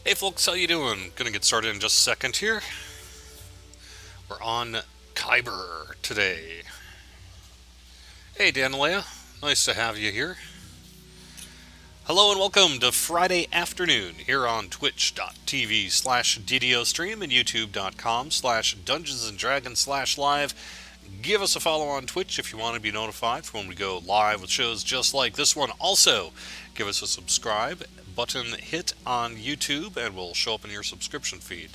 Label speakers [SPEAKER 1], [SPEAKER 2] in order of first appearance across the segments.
[SPEAKER 1] Hey folks, how you doing? Gonna get started in just a second here. We're on Kyber today. Hey Danalea, nice to have you here. Hello and welcome to Friday afternoon here on twitch.tv/DDO stream and youtube.com/Dungeons and Dragons/live. Give us a follow on Twitch if you want to be notified for when we go live with shows just like this one. Also, give us a subscribe button hit on YouTube and we'll show up in your subscription feed.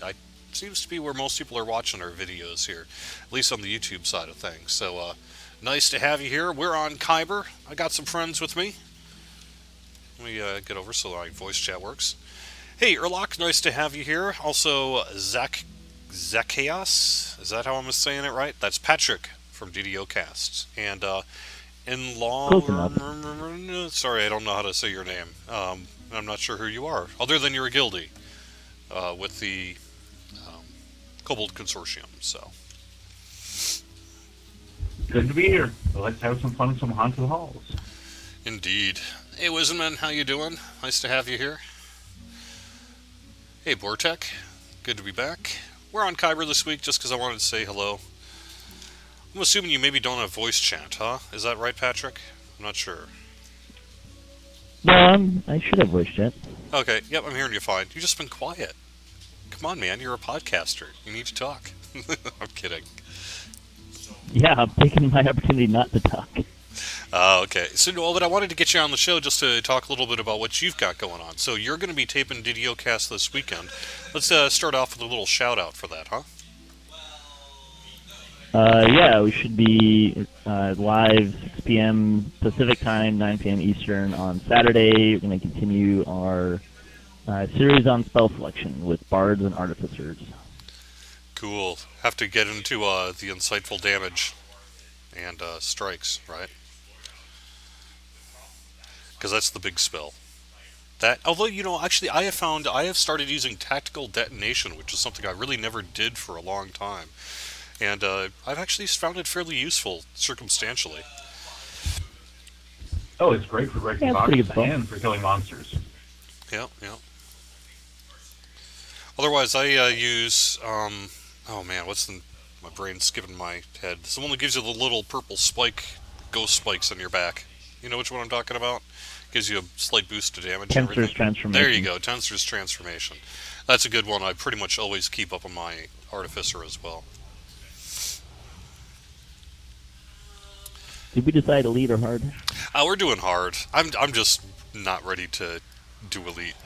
[SPEAKER 1] Seems to be where most people are watching our videos here, at least on the YouTube side of things. So, nice to have you here. We're on Kyber. I got some friends with me. Let me get over so my voice chat works. Hey, Erlock, nice to have you here. Also, Zacchaeus, is that how I'm saying it right? That's Patrick from DDO Casts. And
[SPEAKER 2] Close enough.
[SPEAKER 1] sorry, I don't know how to say your name. I'm not sure who you are, other than you're a guildie with the Kobold Consortium. So
[SPEAKER 3] Good to be here. Let's have some fun in some haunted halls.
[SPEAKER 1] Indeed. Hey, Wisman, how you doing? Nice to have you here. Hey, Bortek, good to be back. We're on Kyber this week just because I wanted to say hello. I'm assuming you maybe don't have voice chat, huh? Is that right, Patrick? I'm not sure.
[SPEAKER 2] No, I should have voice chat.
[SPEAKER 1] Okay, yep, I'm hearing you fine. You've just been quiet. Come on, man, you're a podcaster. You need to talk. I'm kidding.
[SPEAKER 2] Yeah, I'm taking my opportunity not to talk.
[SPEAKER 1] Okay. So, well, but I wanted to get you on the show just to talk a little bit about what you've got going on. So you're going to be taping DDO Cast this weekend. Let's start off with a little shout-out for that, huh?
[SPEAKER 2] Yeah, we should be live 6 p.m. Pacific time, 9 p.m. Eastern on Saturday. We're going to continue our series on spell selection with bards and artificers.
[SPEAKER 1] Cool. Have to get into the insightful damage and strikes, right? Because that's the big spell. That, although, actually, I have started using tactical detonation, which is something I really never did for a long time. And I've actually found it fairly useful, circumstantially.
[SPEAKER 3] Oh, it's great for breaking boxes and for killing monsters.
[SPEAKER 1] Yeah. Otherwise, I use, oh man, my brain's skipping my head. It's the one that gives you the little purple ghost spikes on your back. You know which one I'm talking about? Gives you a slight boost to damage and everything.
[SPEAKER 2] Tensor's Transformation.
[SPEAKER 1] There you go, Tensor's Transformation. That's a good one. I pretty much always keep up on my Artificer as well.
[SPEAKER 2] Did we decide elite or hard?
[SPEAKER 1] We're doing hard. I'm just not ready to do elite.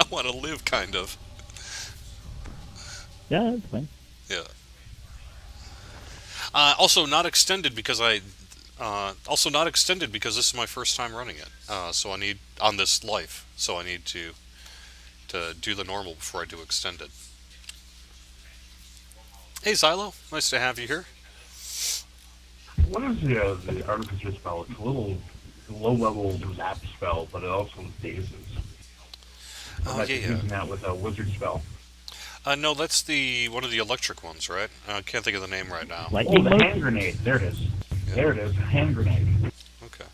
[SPEAKER 1] I want to live, kind of.
[SPEAKER 2] Yeah, that's fine.
[SPEAKER 1] Yeah. Also not extended because this is my first time running it. So I need on this life. So I need to do the normal before I do extended. Hey Xylo, nice to have you here.
[SPEAKER 3] What is the Artificer spell? It's a little low-level zap spell, but it also dazes.
[SPEAKER 1] Oh yeah.
[SPEAKER 3] Using that with a wizard spell.
[SPEAKER 1] No, that's one of the electric ones, right? I can't think of the name right now.
[SPEAKER 2] Lightning
[SPEAKER 3] the hand grenade. There it is. Yeah. There it is. Hand grenade.
[SPEAKER 1] Okay.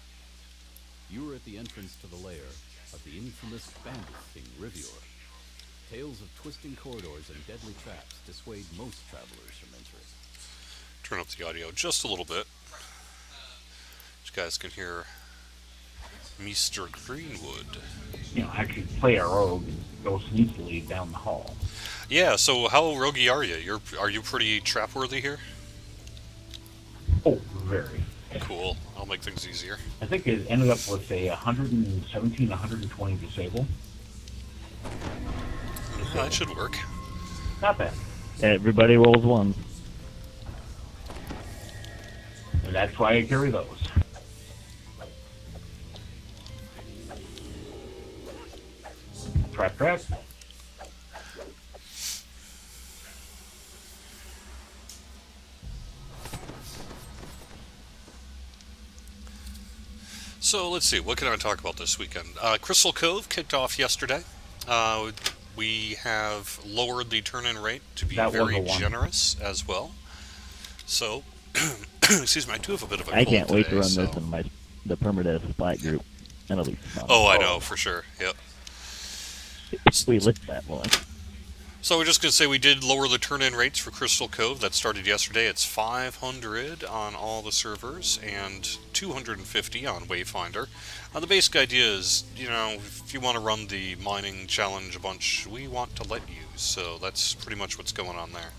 [SPEAKER 4] You are at the entrance to the lair of the infamous bandit king Rivior. Tales of twisting corridors and deadly traps dissuade most travelers from entering.
[SPEAKER 1] Turn up the audio just a little bit. You guys can hear Mr. Greenwood.
[SPEAKER 3] Actually play a rogue, go sneakily down the hall.
[SPEAKER 1] Yeah, so how roguey are you? Are you pretty trap-worthy here?
[SPEAKER 3] Oh, very.
[SPEAKER 1] Cool. I'll make things easier.
[SPEAKER 3] I think it ended up with a 117, 120 disable.
[SPEAKER 1] That should work.
[SPEAKER 3] Not bad.
[SPEAKER 2] Everybody rolls ones.
[SPEAKER 3] And that's why I carry those. Trap.
[SPEAKER 1] So let's see, what can I talk about this weekend? Crystal Cove kicked off yesterday. We have lowered the turn-in rate to be very generous as well. So, excuse me, I do have a bit of a cold
[SPEAKER 2] I can't wait
[SPEAKER 1] today,
[SPEAKER 2] to run this in the permadeath splat group. That'll be fun.
[SPEAKER 1] Oh, I know, for sure, yep.
[SPEAKER 2] if we list that one.
[SPEAKER 1] So we're just going to say we did lower the turn-in rates for Crystal Cove. That started yesterday. It's 500 on all the servers and 250 on Wayfinder. The basic idea is, if you want to run the mining challenge a bunch, we want to let you. So that's pretty much what's going on there.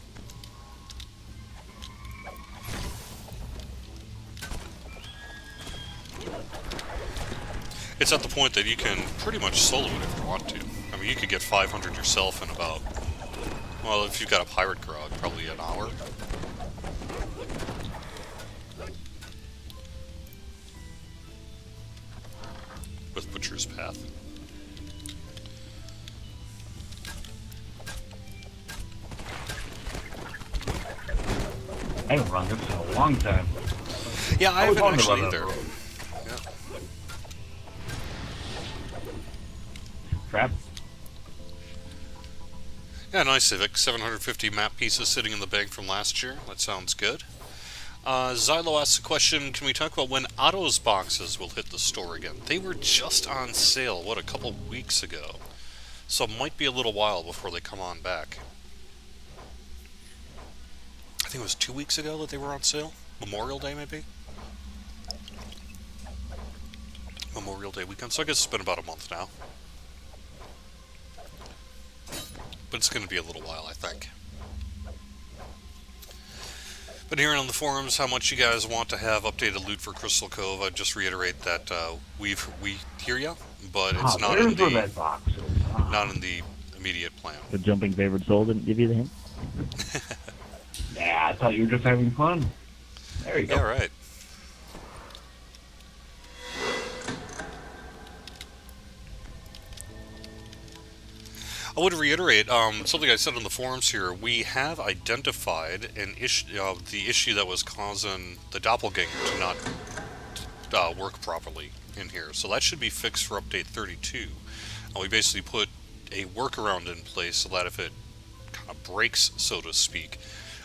[SPEAKER 1] It's at the point that you can pretty much solo it if you want to. I mean, you could get 500 yourself in about, well, if you've got a pirate grog, probably an hour. With Butcher's Path.
[SPEAKER 3] I haven't run this in a long time.
[SPEAKER 1] Yeah, I haven't actually either.
[SPEAKER 3] Trap.
[SPEAKER 1] Yeah, nice Civic. 750 map pieces sitting in the bank from last year. That sounds good. Xylo asks a question, can we talk about when Otto's boxes will hit the store again? They were just on sale, a couple weeks ago. So it might be a little while before they come on back. I think it was 2 weeks ago that they were on sale. Memorial Day, maybe? Memorial Day weekend. So I guess it's been about a month now. But it's going to be a little while, I think. But hearing on the forums how much you guys want to have updated loot for Crystal Cove, I'd just reiterate that we hear ya, but it's not in the immediate plan.
[SPEAKER 2] The jumping favored soul didn't give you the hint?
[SPEAKER 3] Yeah, I thought you were just having fun. There you go.
[SPEAKER 1] Yeah, right. I would reiterate something I said on the forums here. We have identified an issue, the issue that was causing the doppelganger to not work properly in here. So that should be fixed for update 32. We basically put a workaround in place so that if it kind of breaks, so to speak,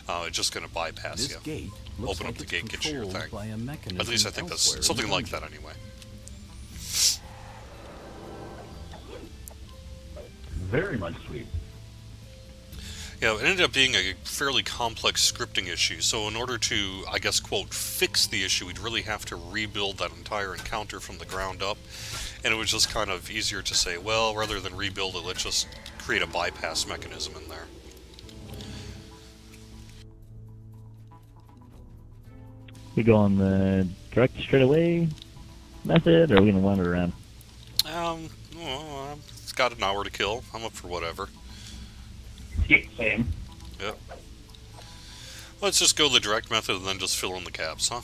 [SPEAKER 1] it's just going to bypass
[SPEAKER 4] This
[SPEAKER 1] you.
[SPEAKER 4] gate
[SPEAKER 1] Open up
[SPEAKER 4] like
[SPEAKER 1] the
[SPEAKER 4] it's
[SPEAKER 1] gate, get you your
[SPEAKER 4] controlled
[SPEAKER 1] thing.
[SPEAKER 4] by a mechanism
[SPEAKER 1] At least I think
[SPEAKER 4] elsewhere in
[SPEAKER 1] that's something
[SPEAKER 4] the
[SPEAKER 1] like that
[SPEAKER 4] dungeon.
[SPEAKER 1] anyway.
[SPEAKER 3] Very much sweet.
[SPEAKER 1] Yeah, it ended up being a fairly complex scripting issue, so in order to, I guess, quote, fix the issue, we'd really have to rebuild that entire encounter from the ground up, and it was just kind of easier to say, well, rather than rebuild it, let's just create a bypass mechanism in there.
[SPEAKER 2] We go on the direct straight away method, or are we going to wander around?
[SPEAKER 1] Well, it's got an hour to kill. I'm up for whatever.
[SPEAKER 3] Yeah, same.
[SPEAKER 1] Yep. Let's just go the direct method and then just fill in the gaps, huh?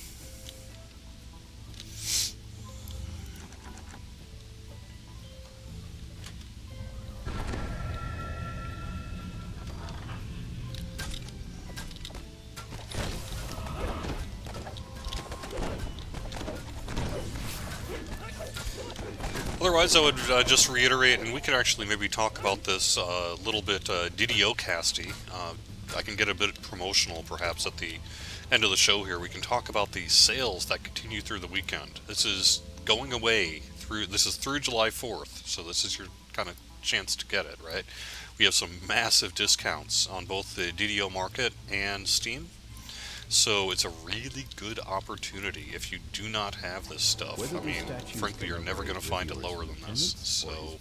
[SPEAKER 1] Otherwise, I would just reiterate, and we could actually maybe talk about this a little bit DDO casty. I can get a bit promotional, perhaps, at the end of the show here. We can talk about the sales that continue through the weekend. This is going away through. This is through July 4th, so this is your kind of chance to get it, right? We have some massive discounts on both the DDO market and Steam. So it's a really good opportunity if you do not have this stuff. I mean, frankly, you're never going to find it lower than this. So,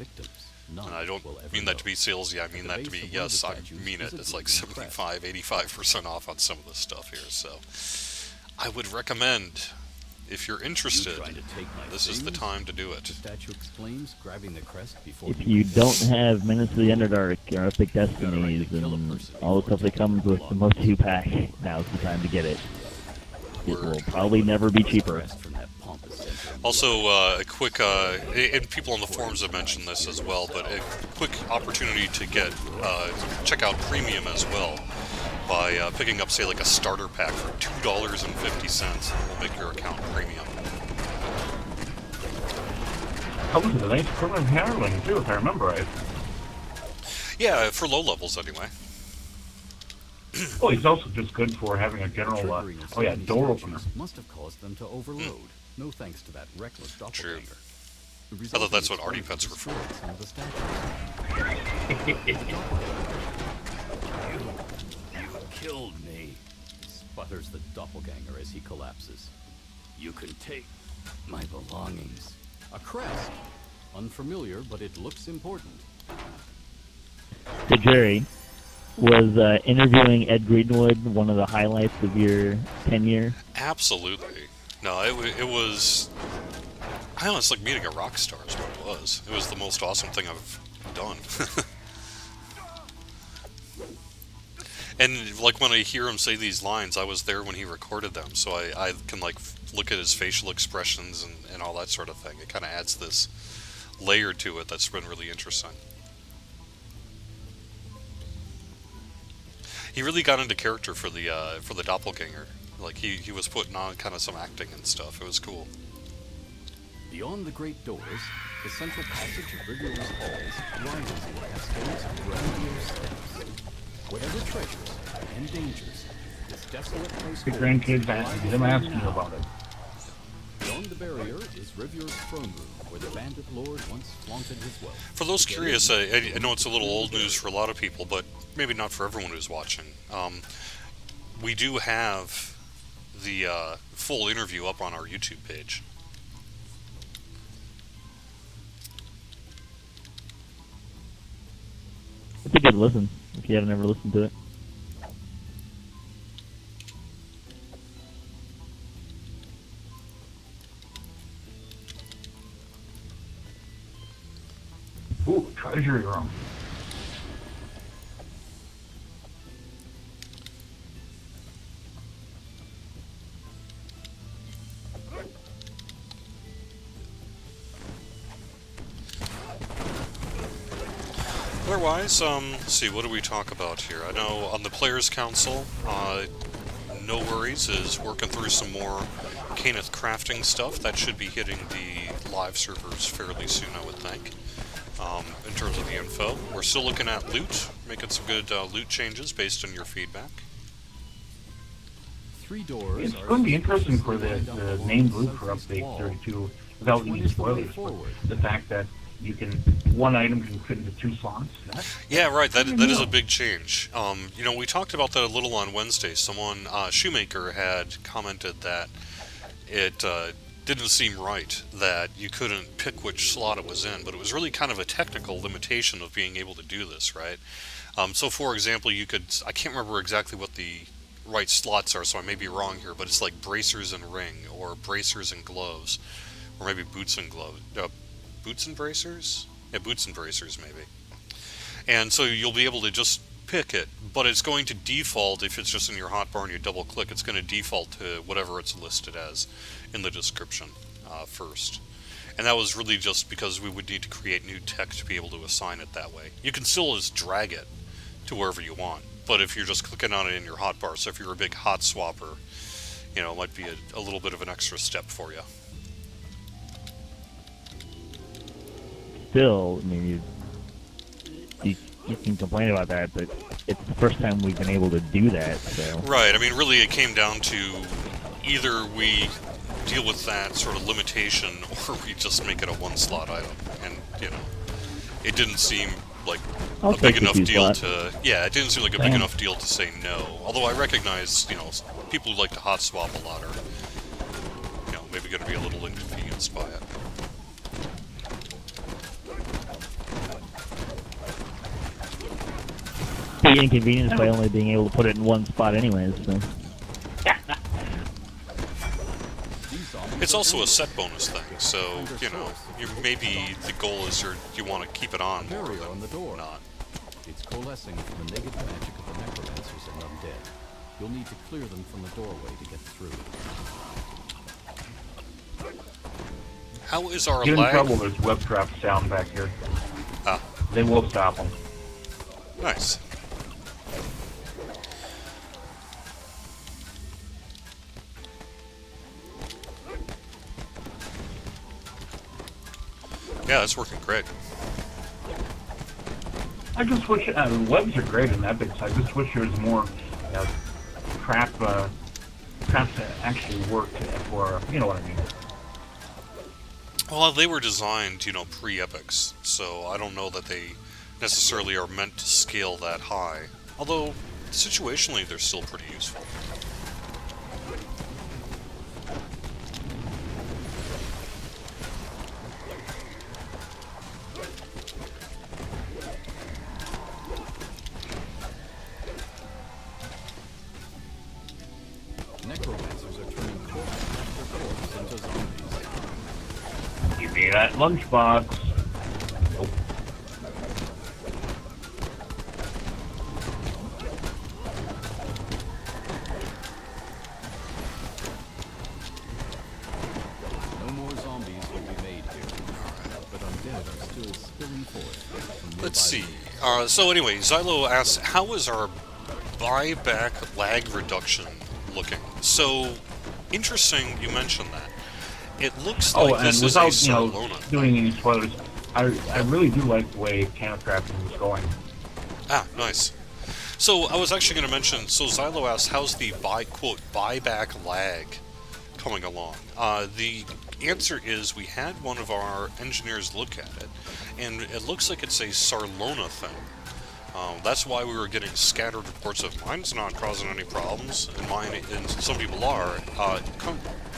[SPEAKER 1] and I don't mean that to be salesy, I mean that to be, yes, I mean it. It's like 75, 85% off on some of this stuff here. So I would recommend, if you're interested, this is the time to do it.
[SPEAKER 4] The statue exclaims, grabbing the crest before
[SPEAKER 2] If you don't have Minutes of the Underdark or Epic Destinies and all the stuff that comes with the Most 2 pack, now's the time to get it. It will probably never be cheaper.
[SPEAKER 1] Also, a quick, and people on the forums have mentioned this as well, but a quick opportunity to get, check out Premium as well by picking up, say, like a starter pack for $2.50. Will make your account premium.
[SPEAKER 3] Comes with a nice permanent handling, too, if I remember right.
[SPEAKER 1] Yeah, for low levels anyway.
[SPEAKER 3] Oh, he's also just good for having a general, door opener.
[SPEAKER 4] Must have caused them to overload. No thanks to that reckless doppelganger.
[SPEAKER 1] True. I thought that's what Artie Pets were for.
[SPEAKER 4] Some of the statues. You killed me, sputters the doppelganger as he collapses. You can take my belongings. A crest. Unfamiliar, but it looks important.
[SPEAKER 2] So Jerry, was interviewing Ed Greenwood one of the highlights of your tenure?
[SPEAKER 1] Absolutely. No, it was. I don't know, it's like meeting a rock star is what it was. It was the most awesome thing I've done. And like when I hear him say these lines, I was there when he recorded them, so I can like look at his facial expressions and all that sort of thing. It kind of adds this layer to it that's been really interesting. He really got into character for the doppelganger. Like he was putting on kind of some acting and stuff. It was cool.
[SPEAKER 4] Beyond the great doors, the central passage of Riviera's halls rises in cascades of grandiose steps. Whatever treasures and dangers this desolate place
[SPEAKER 3] The
[SPEAKER 4] holds,
[SPEAKER 3] grandkids
[SPEAKER 4] lie
[SPEAKER 3] ask them asking
[SPEAKER 4] now.
[SPEAKER 3] about it.
[SPEAKER 4] Beyond the barrier is Riviera's throne room, where the bandit lord once flaunted his wealth.
[SPEAKER 1] For those curious, I know it's a little old news for a lot of people, but maybe not for everyone who's watching. We do have the full interview up on our YouTube page.
[SPEAKER 2] It's a good listen if you haven't ever listened to it.
[SPEAKER 3] Ooh, treasury room.
[SPEAKER 1] Otherwise, let's see, what do we talk about here? I know on the Players Council, No Worries is working through some more Caneth crafting stuff. That should be hitting the live servers fairly soon, I would think, in terms of the info. We're still looking at loot, making some good loot changes based on your feedback.
[SPEAKER 4] 3 doors.
[SPEAKER 3] It's going to be interesting for the named loot for update 32, without any spoilers, but the fact that one item can fit into 2 slots.
[SPEAKER 1] Yeah, right. That is a big change. You know, we talked about that a little on Wednesday. Someone, Shoemaker, had commented that it didn't seem right that you couldn't pick which slot it was in, but it was really kind of a technical limitation of being able to do this, right? So, for example, you could, I can't remember exactly what the right slots are, so I may be wrong here, but it's like bracers and ring, or bracers and gloves, or maybe boots and gloves. Boots and bracers? Yeah, boots and bracers, maybe. And so you'll be able to just pick it, but it's going to default, if it's just in your hotbar and you double click, it's going to default to whatever it's listed as in the description first. And that was really just because we would need to create new text to be able to assign it that way. You can still just drag it to wherever you want, but if you're just clicking on it in your hotbar, so if you're a big hot swapper, you know, it might be a little bit of an extra step for you.
[SPEAKER 2] Still, I mean, you can complain about that, but it's the first time we've been able to do that, so...
[SPEAKER 1] Right, I mean, really it came down to either we deal with that sort of limitation, or we just make it a 1-slot item, and, you know, it didn't seem like a big enough deal to... Yeah, it didn't seem like a big enough deal to say no, although I recognize, you know, people who like to hot swap a lot are, you know, maybe going to be a little inconvenienced by it.
[SPEAKER 2] Be inconvenienced by only being able to put it in 1 spot anyways, so...
[SPEAKER 1] It's also a set bonus thing, so, you know, maybe the goal is you want to keep it on more than not.
[SPEAKER 4] It's coalescing from the negative magic of the necromancers and undead. You'll need to clear them from the doorway to get through.
[SPEAKER 1] How is our
[SPEAKER 3] Get in
[SPEAKER 1] lag?
[SPEAKER 3] trouble, there's web traps down back here.
[SPEAKER 1] Ah,
[SPEAKER 3] They will stop them.
[SPEAKER 1] nice. Yeah, that's working great.
[SPEAKER 3] I just wish webs are great in Epic. I just wish there was more traps that actually worked for, you know what I mean.
[SPEAKER 1] Well, they were designed, pre-epics, so I don't know that they necessarily are meant to scale that high. Although, situationally, they're still pretty useful.
[SPEAKER 4] Necromancers are turning corpse after corpse into zombies.
[SPEAKER 3] Give me that lunchbox. Nope.
[SPEAKER 4] No more zombies will be made here, but undead are still spilling forth from nearby
[SPEAKER 1] Let's see.
[SPEAKER 4] lands.
[SPEAKER 1] So anyway, Xylo asks, how is our buyback lag reduction looking? So, interesting you mentioned that. It looks
[SPEAKER 3] Oh,
[SPEAKER 1] like
[SPEAKER 3] and
[SPEAKER 1] this is a
[SPEAKER 3] without,
[SPEAKER 1] Sarlona.
[SPEAKER 3] doing any spoilers, I really do like the way camera crafting was going.
[SPEAKER 1] Ah, nice. So I was actually going to mention, so Xylo asks, how's the buyback lag coming along? The answer is we had one of our engineers look at it, and it looks like it's a Sarlona thing. That's why we were getting scattered reports of mine's not causing any problems, and mine, and some people are.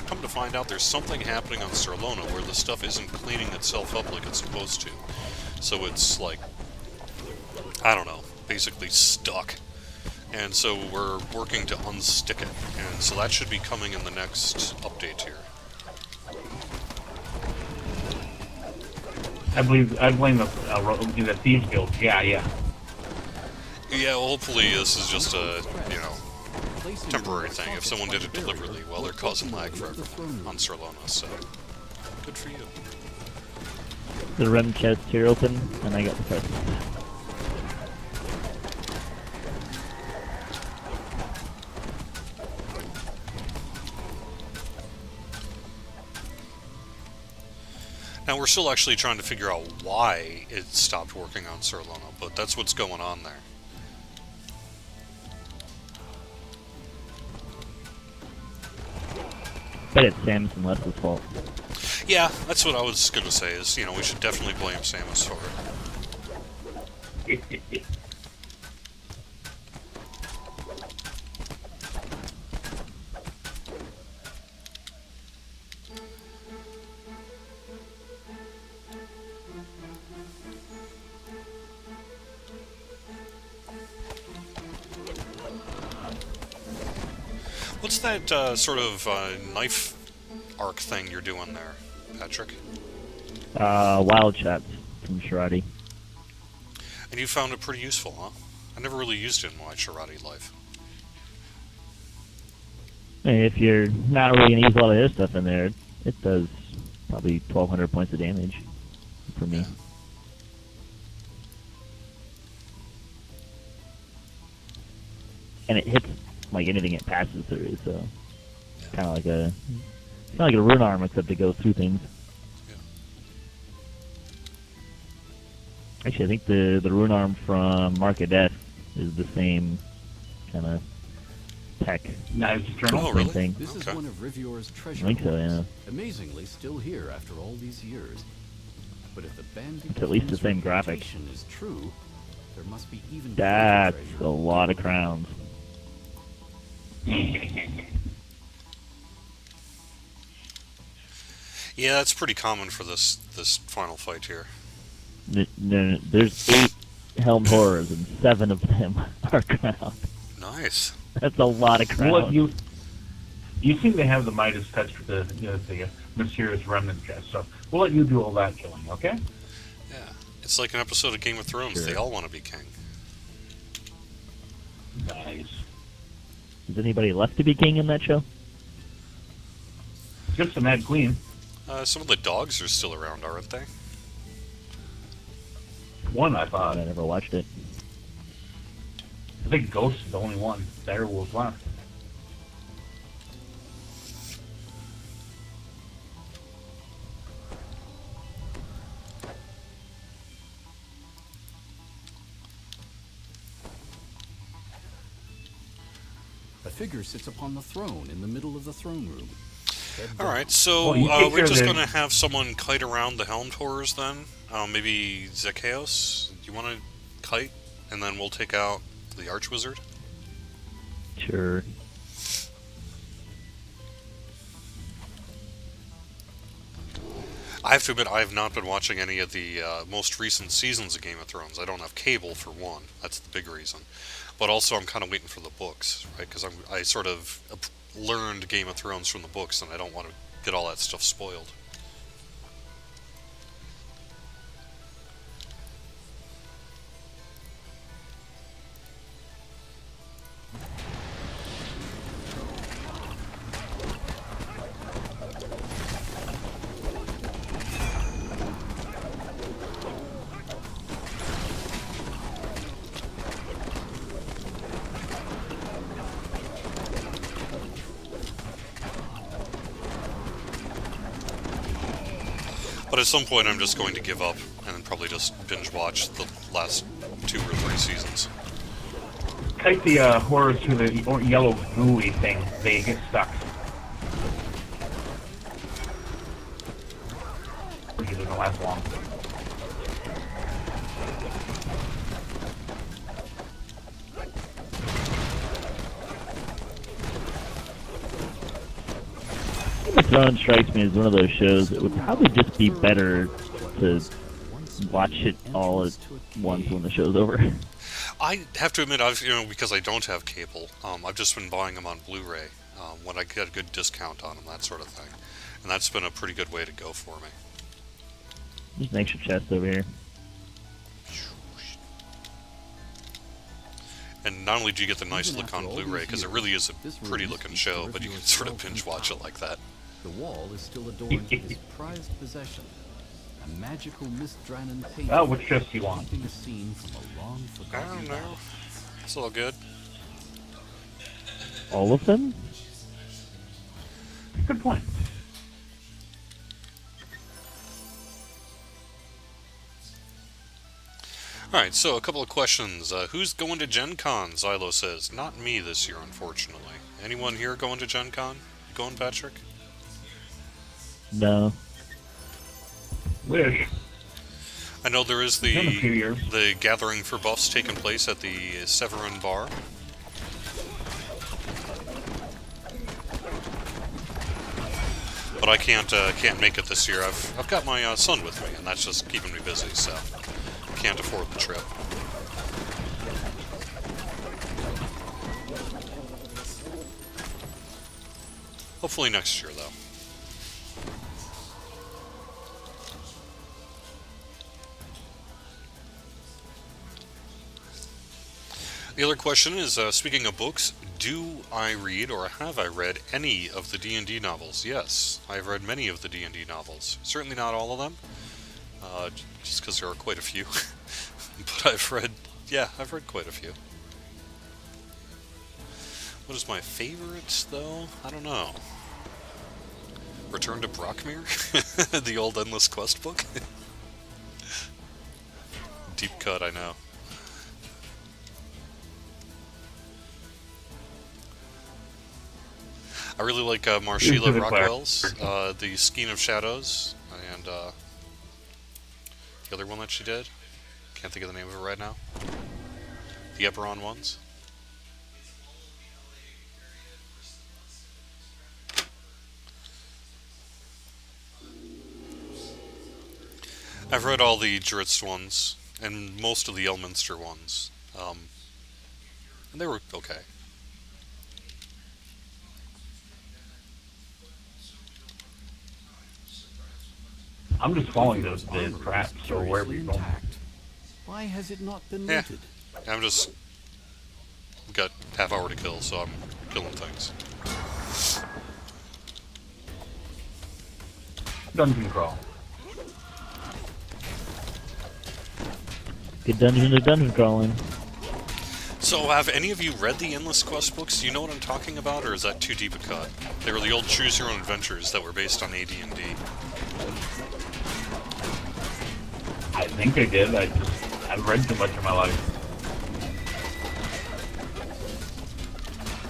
[SPEAKER 1] Come to find out, there's something happening on Sarlona where the stuff isn't cleaning itself up like it's supposed to. So it's like, I don't know, basically stuck. And so we're working to unstick it, and so that should be coming in the next update here.
[SPEAKER 3] I blame the Thieves Guild. Yeah.
[SPEAKER 1] Yeah, well, hopefully this is just a, temporary thing. If someone did it deliberately, well, they're causing lag for everyone on Sarlona, so good for you.
[SPEAKER 2] The REM chest here open, and I got the present.
[SPEAKER 1] Now, we're still actually trying to figure out why it stopped working on Sarlona, but that's what's going on there.
[SPEAKER 2] Bet it's Samus and Les's fault.
[SPEAKER 1] Yeah, that's what I was going to say, is, we should definitely blame Samus for it. What's that sort of knife arc thing you're doing there, Patrick?
[SPEAKER 2] Wild shots from Sharati.
[SPEAKER 1] And you found it pretty useful, huh? I never really used it in my Sharati life.
[SPEAKER 2] If you're not really gonna use a lot of his stuff in there, it does probably 1,200 points of damage for me.
[SPEAKER 1] Yeah.
[SPEAKER 2] And it hits like anything it passes through, so kind of like it's not like a rune arm except it goes through things.
[SPEAKER 1] Yeah.
[SPEAKER 2] Actually, I think the rune arm from Mark of Death is the same kind of tech.
[SPEAKER 3] Knives Eternal.
[SPEAKER 1] Oh,
[SPEAKER 2] Same
[SPEAKER 1] really?
[SPEAKER 2] thing.
[SPEAKER 4] This is
[SPEAKER 1] Okay.
[SPEAKER 4] one of Rivior's treasure
[SPEAKER 2] I think so, yeah.
[SPEAKER 4] hoards, amazingly still here after all these years. But if the Bandit
[SPEAKER 2] It's at least the same graphic.
[SPEAKER 4] reputation is true, there must be even
[SPEAKER 2] That's
[SPEAKER 4] greater
[SPEAKER 2] a
[SPEAKER 4] treasure.
[SPEAKER 2] lot of crowns.
[SPEAKER 1] Yeah, that's pretty common for this final fight here.
[SPEAKER 2] There's 8 helmed horrors and 7 of them are crowned.
[SPEAKER 1] Nice.
[SPEAKER 2] That's a lot of crowns.
[SPEAKER 3] Well, you seem to have the Midas touch with the mysterious remnant chest, so we'll let you do all that killing, okay?
[SPEAKER 1] Yeah. It's like an episode of Game of Thrones.
[SPEAKER 2] Sure.
[SPEAKER 1] They all want to be king.
[SPEAKER 3] Nice.
[SPEAKER 2] Is anybody left to be king in that show?
[SPEAKER 3] Just the Mad Queen.
[SPEAKER 1] Some of the dogs are still around, aren't they?
[SPEAKER 3] One, I thought.
[SPEAKER 2] I never watched it.
[SPEAKER 3] I think Ghost is the only one. Direwolf left.
[SPEAKER 4] A figure sits upon the throne in the middle of the throne room.
[SPEAKER 1] All right, so
[SPEAKER 3] Well, you take
[SPEAKER 1] we're
[SPEAKER 3] care
[SPEAKER 1] just
[SPEAKER 3] of
[SPEAKER 1] going
[SPEAKER 3] the-
[SPEAKER 1] to have someone kite around the Helm Towers then. Maybe Zacchaeus, do you want to kite, and then we'll take out the Archwizard?
[SPEAKER 2] Sure.
[SPEAKER 1] I have to admit, I have not been watching any of the most recent seasons of Game of Thrones. I don't have cable, for one. That's the big reason. But also, I'm kind of waiting for the books, right? Because I sort of learned Game of Thrones from the books, and I don't want to get all that stuff spoiled. But at some point, I'm just going to give up and then probably just binge watch the last 2 or 3 seasons.
[SPEAKER 3] Kite the horrors through the yellow gooey thing. They get stuck. Which doesn't last long.
[SPEAKER 2] Game of Thrones strikes me as one of those shows that would probably just be better to watch it all at once when the show's over.
[SPEAKER 1] I have to admit, because I don't have cable, I've just been buying them on Blu-ray when I get a good discount on them, that sort of thing. And that's been a pretty good way to go for me.
[SPEAKER 2] Just an extra chest over here.
[SPEAKER 1] And not only do you get the nice look on Blu-ray, because it really is a pretty looking show, but you can sort of binge watch it like that.
[SPEAKER 4] The wall is still adorned with his prized possession, a magical Mistdranon painting.
[SPEAKER 3] Oh, which chest do you want?
[SPEAKER 4] depicting a scene from a long
[SPEAKER 1] I
[SPEAKER 4] forgotten
[SPEAKER 1] don't know.
[SPEAKER 4] battle.
[SPEAKER 1] It's all good.
[SPEAKER 2] All of them?
[SPEAKER 3] Good point.
[SPEAKER 1] Alright, so a couple of questions. Who's going to Gen Con? Xylo says. Not me this year, unfortunately. Anyone here going to Gen Con? Going, Patrick?
[SPEAKER 2] No.
[SPEAKER 3] Wish.
[SPEAKER 1] I know there is
[SPEAKER 3] In a few years.
[SPEAKER 1] the gathering for buffs taking place at the Severin Bar. But I can't make it this year. I've got my son with me, and that's just keeping me busy, so can't afford the trip. Hopefully next year, though. The other question is, speaking of books, do I read or have I read any of the D&D novels? Yes, I've read many of the D&D novels. Certainly not all of them, just because there are quite a few. But I've read quite a few. What is my favorite, though? I don't know. Return to Brockmere? The old Endless Quest book? Deep cut, I know. I really like Marshila Rockwell's The Skein of Shadows, and the other one that she did. Can't think of the name of it right now. The Eberron ones. I've read all the Drizzt ones, and most of the Elminster ones. And they were okay.
[SPEAKER 3] I'm just following the traps or
[SPEAKER 4] Curiously
[SPEAKER 3] wherever you're going.
[SPEAKER 4] intact. Why has it not been
[SPEAKER 1] Yeah.
[SPEAKER 4] looted?
[SPEAKER 1] I'm just got half hour to kill, so I'm killing things.
[SPEAKER 3] Dungeon crawl.
[SPEAKER 2] Good dungeon to dungeon crawling.
[SPEAKER 1] So, have any of you read the Endless Quest books? Do you know what I'm talking about, or is that too deep a cut? They were the old Choose Your Own Adventures that were based on AD&D.
[SPEAKER 3] I think I did. I've read too much in my life.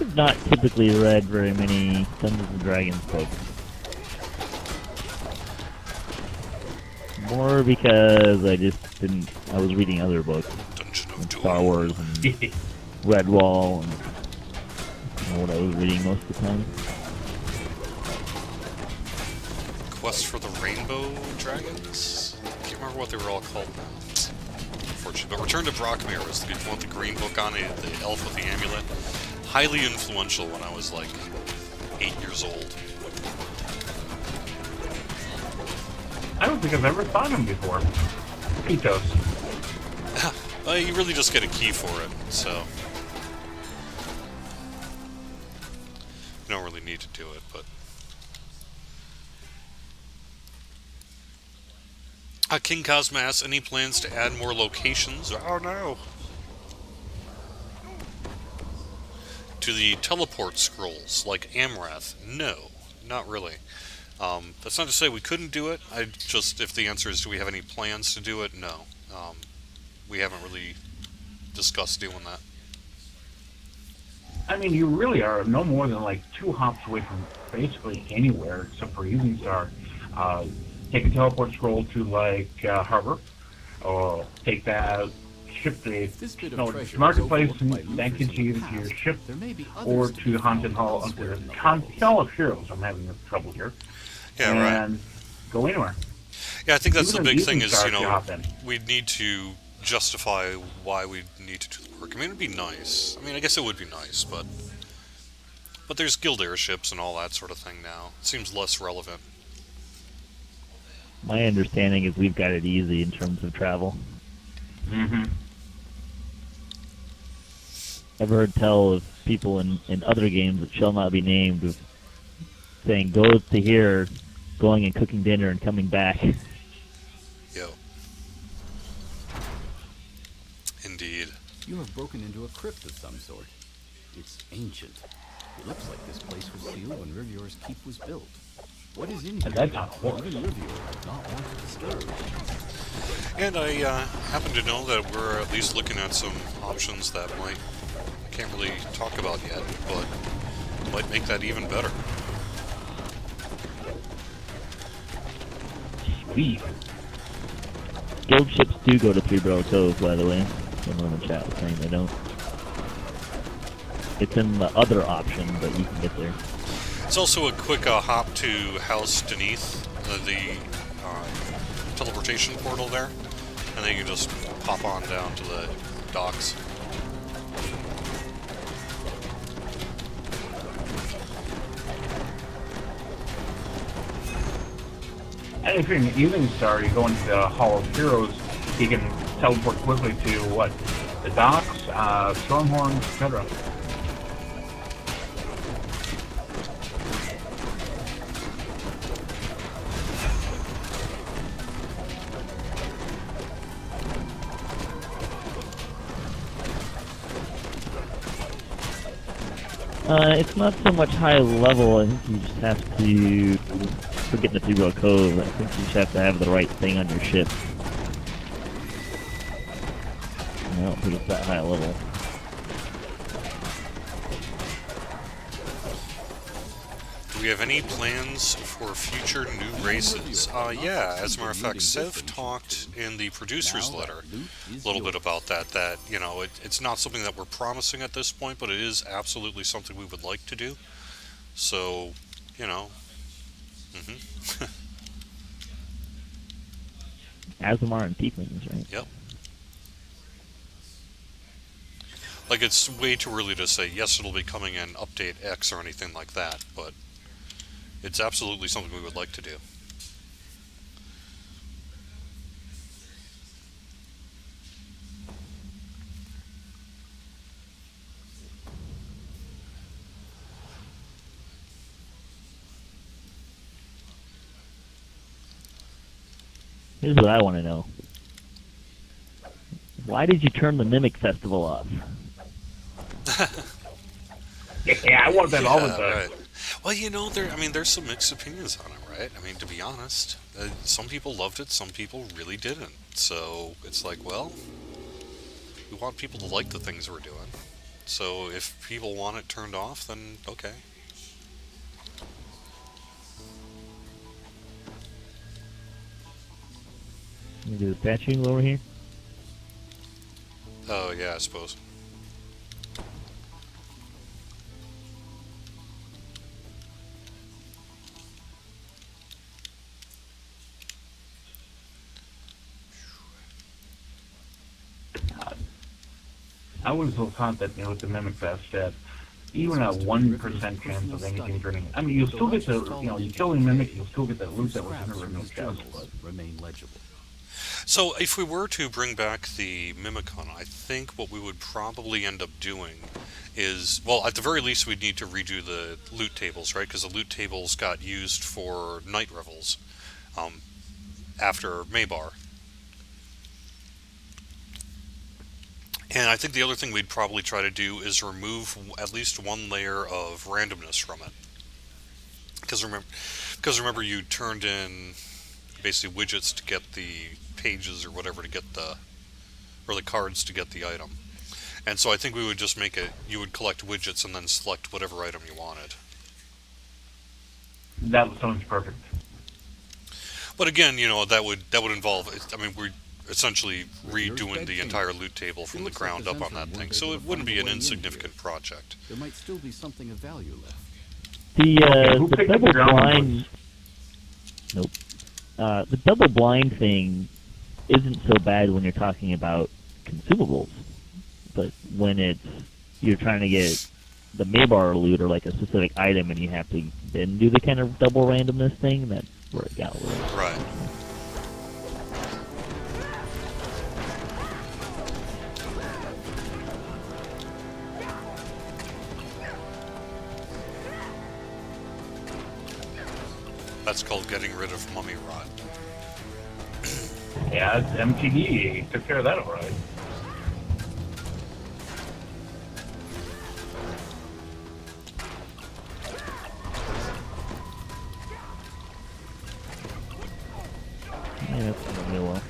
[SPEAKER 2] I've not typically read very many Dungeons and Dragons books. More because I just didn't. I was reading other books,
[SPEAKER 1] Dungeon of
[SPEAKER 2] like
[SPEAKER 1] Doom.
[SPEAKER 2] Star Wars and Redwall, and what I was reading most of the time.
[SPEAKER 1] Quest for the Rainbow Dragons? Can't remember what they were all called now. Unfortunately. But Return to Brockmere was the one with the green book on it, the elf with the amulet. Highly influential when I was like 8 years old.
[SPEAKER 3] I don't think I've ever thought of him before. Pitos.
[SPEAKER 1] Well, you really just get a key for it, so you don't really need to do it, but King Cosma asks, any plans to add more locations? Oh no! To the teleport scrolls, like Amrath? No, not really. That's not to say we couldn't do it. I just, if the answer is do we have any plans to do it? No. We haven't really discussed doing that.
[SPEAKER 3] I mean, you really are no more than like 2 hops away from basically anywhere except for Evening Star. Take a teleport scroll to like Harbor, or take that, ship the
[SPEAKER 4] This bit of
[SPEAKER 3] no,
[SPEAKER 4] treasure
[SPEAKER 3] marketplace,
[SPEAKER 4] was overlooked
[SPEAKER 3] and
[SPEAKER 4] by
[SPEAKER 3] that gets
[SPEAKER 4] looters in
[SPEAKER 3] you
[SPEAKER 4] the
[SPEAKER 3] to your
[SPEAKER 4] past.
[SPEAKER 3] ship,
[SPEAKER 4] There may be
[SPEAKER 3] or
[SPEAKER 4] others
[SPEAKER 3] to Haunted Hall,
[SPEAKER 4] elsewhere in the
[SPEAKER 3] Hall of Heroes. I'm having trouble here.
[SPEAKER 1] Yeah,
[SPEAKER 3] and
[SPEAKER 1] right.
[SPEAKER 3] go anywhere.
[SPEAKER 1] Yeah, I think that's
[SPEAKER 3] Even
[SPEAKER 1] the
[SPEAKER 3] in
[SPEAKER 1] big thing
[SPEAKER 3] Evening
[SPEAKER 1] is,
[SPEAKER 3] Star,
[SPEAKER 1] you
[SPEAKER 3] if you
[SPEAKER 1] know,
[SPEAKER 3] hop in.
[SPEAKER 1] we'd need to justify why we need to do the work. I mean, it'd be nice. I mean, I guess it would be nice, but there's guild airships and all that sort of thing now. It seems less relevant.
[SPEAKER 2] My understanding is we've got it easy in terms of travel.
[SPEAKER 3] Mm-hmm.
[SPEAKER 2] I've heard tell of people in other games that shall not be named of saying go to here, going and cooking dinner and coming back.
[SPEAKER 1] Yo. Indeed.
[SPEAKER 4] You have broken into a crypt of some sort. It's ancient. It looks like this place was sealed when Rivier's keep was built. What is in here?
[SPEAKER 3] And that's not horse.
[SPEAKER 4] Even Rivier does not want to disturb.
[SPEAKER 1] And I happen to know that we're at least looking at some options that might, can't really talk about yet, but might make that even better.
[SPEAKER 3] Sweet.
[SPEAKER 2] Guild ships do go to Three Barrel Cove, by the way. Someone in the chat was saying they don't. It's in the other option, but you can get there.
[SPEAKER 1] It's also a quick hop to House Deneath, the teleportation portal there, and then you just pop on down to the docks.
[SPEAKER 3] And if you're in Evening Star, you go into the Hall of Heroes, you can teleport quickly to what? The docks, Stormhorn, etc.
[SPEAKER 2] It's not so much high level. I think you just have to, for getting to Three Barrel Cove, I think you just have to have the right thing on your ship. I don't think it's that high level.
[SPEAKER 1] Do we have any plans for future new races? Yeah, as a matter of fact, Sev talked in the producer's letter a little bit about that, you know, it's not something that we're promising at this point, but it is absolutely something we would like to do. So, you know,
[SPEAKER 2] Azamar and Tieflings, right?
[SPEAKER 1] Yep. Like, it's way too early to say, yes, it'll be coming in Update X or anything like that, but it's absolutely something we would like to do.
[SPEAKER 2] Here's what I want to know. Why did you turn the Mimic Festival off?
[SPEAKER 3] Yeah, I want that all the time.
[SPEAKER 1] Right. Well, you know, there's some mixed opinions on it, right? I mean, to be honest, some people loved it, some people really didn't. So it's like, well, we want people to like the things we're doing. So if people want it turned off, then okay.
[SPEAKER 2] Let me do the statue over here.
[SPEAKER 1] Oh, yeah, I suppose.
[SPEAKER 3] I always thought that with the Mimic Fest that even a 1% chance of anything turning. I mean, you'll still get the, you kill a Mimic, you'll still get that loot that was in the original chest, but
[SPEAKER 4] remain legible.
[SPEAKER 1] So, if we were to bring back the Mimicon, I think what we would probably end up doing is, well, at the very least, we'd need to redo the loot tables, right? Because the loot tables got used for night revels after Maybar. And I think the other thing we'd probably try to do is remove at least one layer of randomness from it. Because remember, you turned in basically widgets to get the pages or whatever to get the, or the cards to get the item. And so I think we would just make it, you would collect widgets and then select whatever item you wanted.
[SPEAKER 3] that sounds perfect.
[SPEAKER 1] But again, that would involve, I mean, we're essentially redoing the entire loot table from the ground up on that thing, so it wouldn't be an insignificant project.
[SPEAKER 4] There might still be something of value left.
[SPEAKER 2] The double blind. Nope. The double blind thing isn't so bad when you're talking about consumables, but when you're trying to get the Maybar loot or like a specific item and you have to then do the kind of double randomness thing, that's where it got a little.
[SPEAKER 1] Right. That's called getting rid of mummy rot.
[SPEAKER 3] Yeah, it's MTD. Took care of that all right.
[SPEAKER 2] Yeah, that's going real well.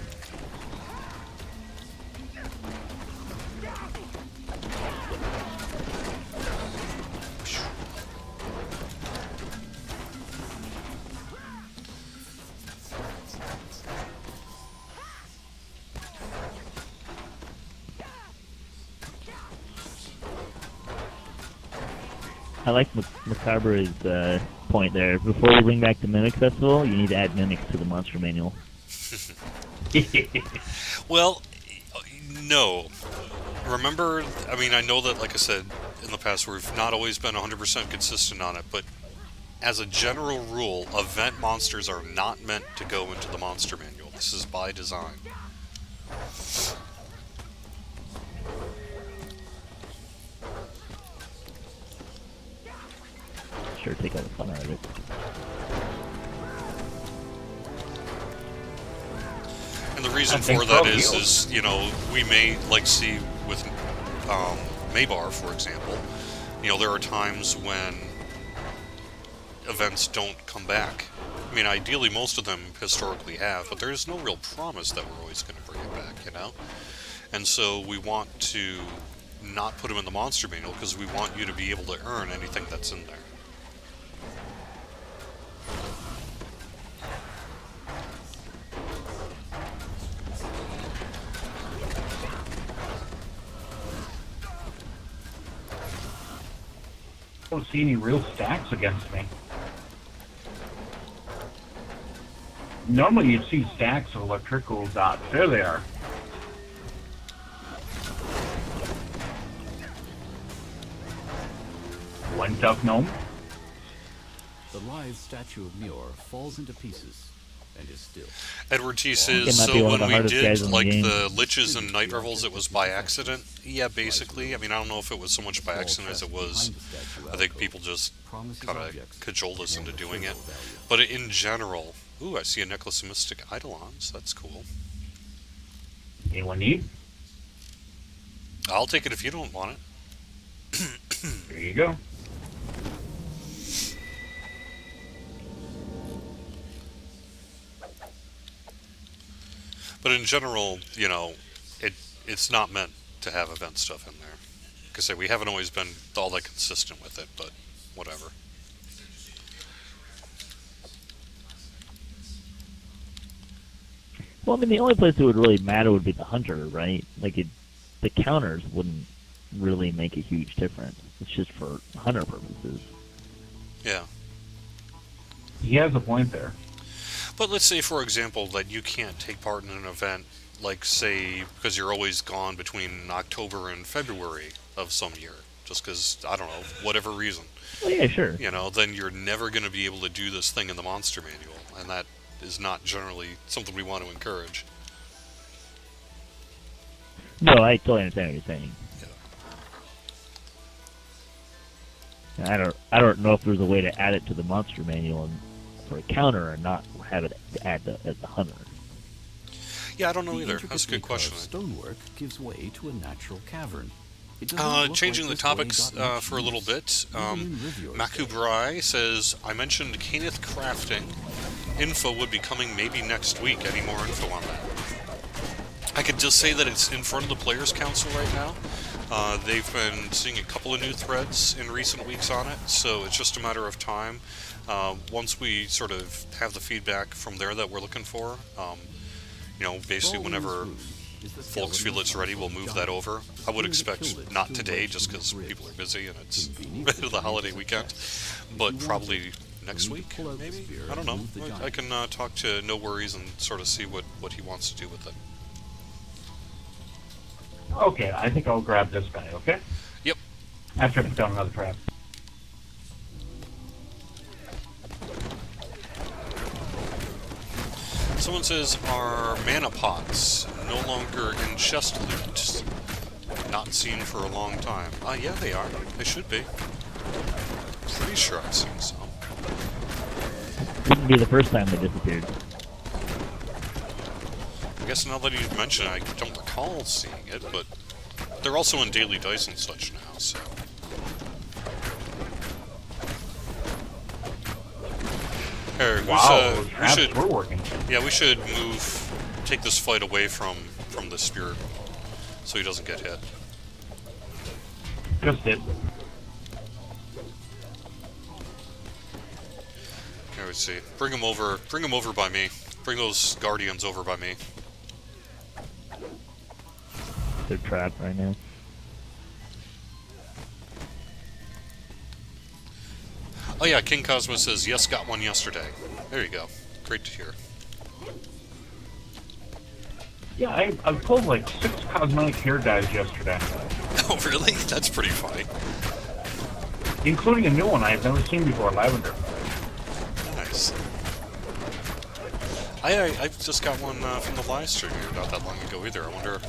[SPEAKER 2] I like Macabre's point there. Before you bring back the Mimic Festival, you need to add mimics to the monster manual.
[SPEAKER 1] Well, no. Remember, I mean, I know that, like I said, in the past, we've not always been 100% consistent on it, but as a general rule, event monsters are not meant to go into the monster manual. This is by design.
[SPEAKER 2] Sure, take all the fun out of it.
[SPEAKER 1] And the reason for that is, we may, like, see with Maybar, for example, there are times when events don't come back. I mean, ideally, most of them historically have, but there's no real promise that we're always going to bring it back, And so we want to not put them in the monster manual because we want you to be able to earn anything that's in there.
[SPEAKER 3] I don't see any real stacks against me. Normally you'd see stacks of electrical dots. There they are. One tough gnome.
[SPEAKER 4] The lithe statue of Muir falls into pieces and is still.
[SPEAKER 1] Edward T
[SPEAKER 2] It
[SPEAKER 1] says,
[SPEAKER 2] might be
[SPEAKER 1] so
[SPEAKER 2] one of
[SPEAKER 1] when
[SPEAKER 2] the
[SPEAKER 1] we
[SPEAKER 2] hardest guys
[SPEAKER 1] did
[SPEAKER 2] in the
[SPEAKER 1] like
[SPEAKER 2] game.
[SPEAKER 1] the Liches and Night Revels, it was by accident? Yeah, basically. I mean, I don't know if it was so much by accident as it was, I think people just kind of cajoled us into doing it. But in general, ooh, I see a Necklace of Mystic Eidolons, that's cool.
[SPEAKER 3] Anyone need?
[SPEAKER 1] I'll take it if you don't want it.
[SPEAKER 3] There you go.
[SPEAKER 1] But in general, it's not meant to have event stuff in there. Like I say, we haven't always been all that consistent with it, but whatever.
[SPEAKER 2] Well, I mean, the only place it would really matter would be the hunter, right? Like, the counters wouldn't really make a huge difference. It's just for hunter purposes.
[SPEAKER 1] Yeah.
[SPEAKER 3] He has a point there.
[SPEAKER 1] But let's say, for example, that you can't take part in an event, like, say, because you're always gone between October and February of some year, just because, I don't know, whatever reason.
[SPEAKER 2] Well, yeah, sure.
[SPEAKER 1] Then you're never going to be able to do this thing in the Monster Manual, and that is not generally something we want to encourage.
[SPEAKER 2] No, I totally understand what you're saying.
[SPEAKER 1] Yeah.
[SPEAKER 2] I don't know if there's a way to add it to the monster manual for a counter and not have it add as the hunter.
[SPEAKER 1] Yeah, I don't know
[SPEAKER 4] The
[SPEAKER 1] either. That's a good
[SPEAKER 4] intricately
[SPEAKER 1] question.
[SPEAKER 4] carved stonework gives way to a natural cavern. It does
[SPEAKER 1] Changing
[SPEAKER 4] not look like
[SPEAKER 1] the
[SPEAKER 4] this
[SPEAKER 1] topics
[SPEAKER 4] way got much
[SPEAKER 1] for a little
[SPEAKER 4] use,
[SPEAKER 1] bit.
[SPEAKER 4] even in Rivio's day.
[SPEAKER 1] Makubrai says, I mentioned Caneth Crafting. Info would be coming maybe next week. Any more info on that? I could just say that it's in front of the Players' Council right now. They've been seeing a couple of new threads in recent weeks on it, so it's just a matter of time. Once we sort of have the feedback from there that we're looking for, basically whenever folks feel it's ready, we'll move that over. I would expect not today, just because people are busy and it's the holiday weekend, but probably next week, maybe? I don't know. I can talk to No Worries and sort of see what he wants to do with it.
[SPEAKER 3] Okay, I think I'll grab this guy, okay?
[SPEAKER 1] Yep.
[SPEAKER 3] After I put down another trap.
[SPEAKER 1] Someone says, are mana pots no longer in chest loot? Not seen for a long time. Yeah, they are. They should be. Pretty sure I've seen some.
[SPEAKER 2] Wouldn't be the first time they disappeared.
[SPEAKER 1] I guess now that you mention it, I don't recall seeing it, but they're also in daily dice and such now, so... Here,
[SPEAKER 3] Wow,
[SPEAKER 1] we
[SPEAKER 3] traps
[SPEAKER 1] should,
[SPEAKER 3] were working.
[SPEAKER 1] yeah, we should take this fight away from the spirit, so he doesn't get hit.
[SPEAKER 3] Just did.
[SPEAKER 1] Here we see. Bring him over by me. Bring those guardians over by me.
[SPEAKER 2] They're trapped right now.
[SPEAKER 1] Oh yeah, King Cosmo says, yes, got one yesterday. There you go. Great to hear.
[SPEAKER 3] Yeah, I pulled like 6 cosmetic hair dyes yesterday,
[SPEAKER 1] Oh really? That's pretty funny.
[SPEAKER 3] including a new one I've never seen before, lavender.
[SPEAKER 1] Nice. I just got one from the Livestream not that long ago either. I wonder...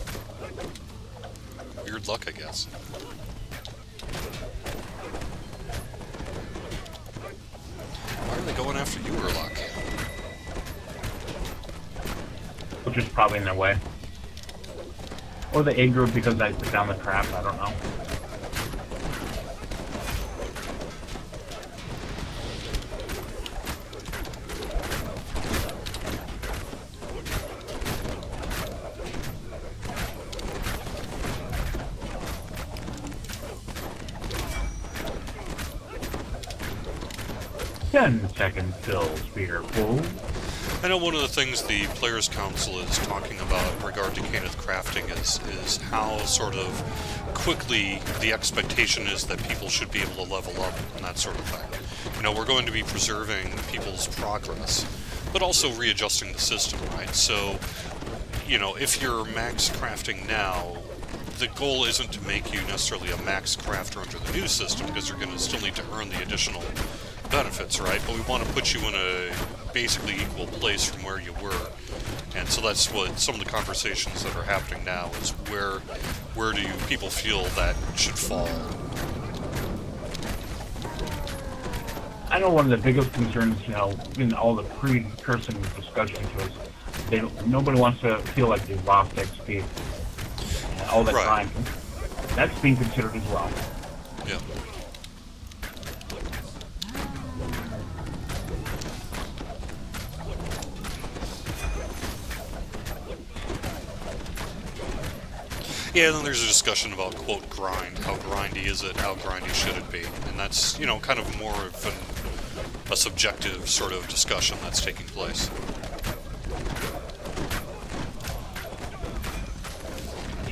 [SPEAKER 1] Weird luck, I guess. Why are they going after you, Urlock?
[SPEAKER 3] Which is probably in their way. Or the egg group because I put down the trap, I don't know. Ten-second fill, speeder full.
[SPEAKER 1] I know one of the things the Players' Council is talking about in regard to Caneth Crafting is how sort of quickly the expectation is that people should be able to level up and that sort of thing. We're going to be preserving people's progress, but also readjusting the system, right? So, if you're max crafting now, the goal isn't to make you necessarily a max crafter under the new system, because you're going to still need to earn the additional benefits, right? But we want to put you in a basically equal place from where you were. And so that's what some of the conversations that are happening now is where do people feel that should fall?
[SPEAKER 3] I know one of the biggest concerns, in all the precursing discussions was nobody wants to feel like they've lost XP all the time. That's being considered as well.
[SPEAKER 1] Yeah. Yeah, then there's a discussion about, quote, grind. How grindy is it? How grindy should it be? And that's, kind of more of a subjective sort of discussion that's taking place.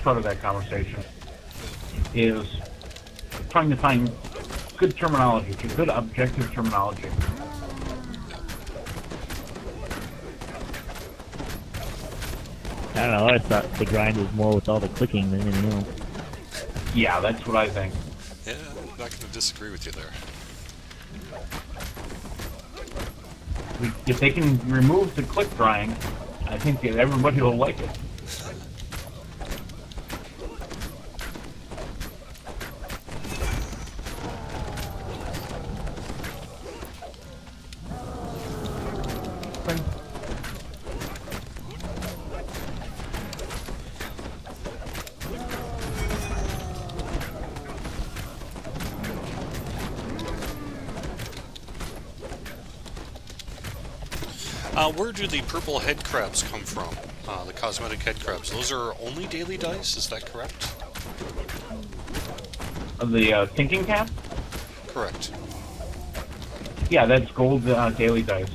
[SPEAKER 3] part of that conversation is trying to find good terminology, good objective terminology.
[SPEAKER 2] I don't know, I thought the grind was more with all the clicking than anything else.
[SPEAKER 3] Yeah, that's what I think.
[SPEAKER 1] Yeah, I'm not going to disagree with you there.
[SPEAKER 3] If they can remove the click drying, I think that everybody will like it.
[SPEAKER 1] Where do the purple head crabs come from? The cosmetic head crabs. Those are only daily dice, is that correct?
[SPEAKER 3] The thinking cap?
[SPEAKER 1] Correct.
[SPEAKER 3] Yeah, that's gold daily dice.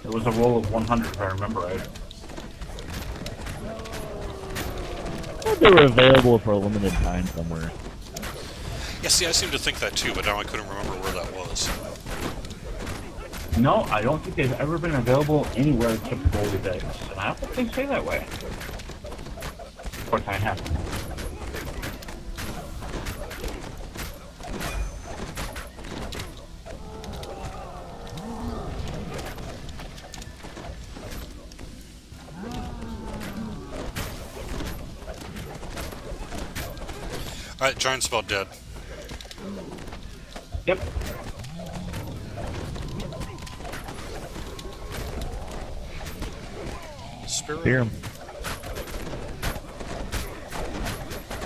[SPEAKER 3] It was a roll of 100 if I remember right.
[SPEAKER 2] I thought they were available for a limited time somewhere.
[SPEAKER 1] Yeah, see, I seem to think that too, but now I couldn't remember where that was.
[SPEAKER 3] No, I don't think they've ever been available anywhere except for gold dice. And I don't think they say that way. Of course, I have.
[SPEAKER 1] Alright, giant's about dead.
[SPEAKER 3] Yep.
[SPEAKER 1] Spirit?
[SPEAKER 2] Spear him.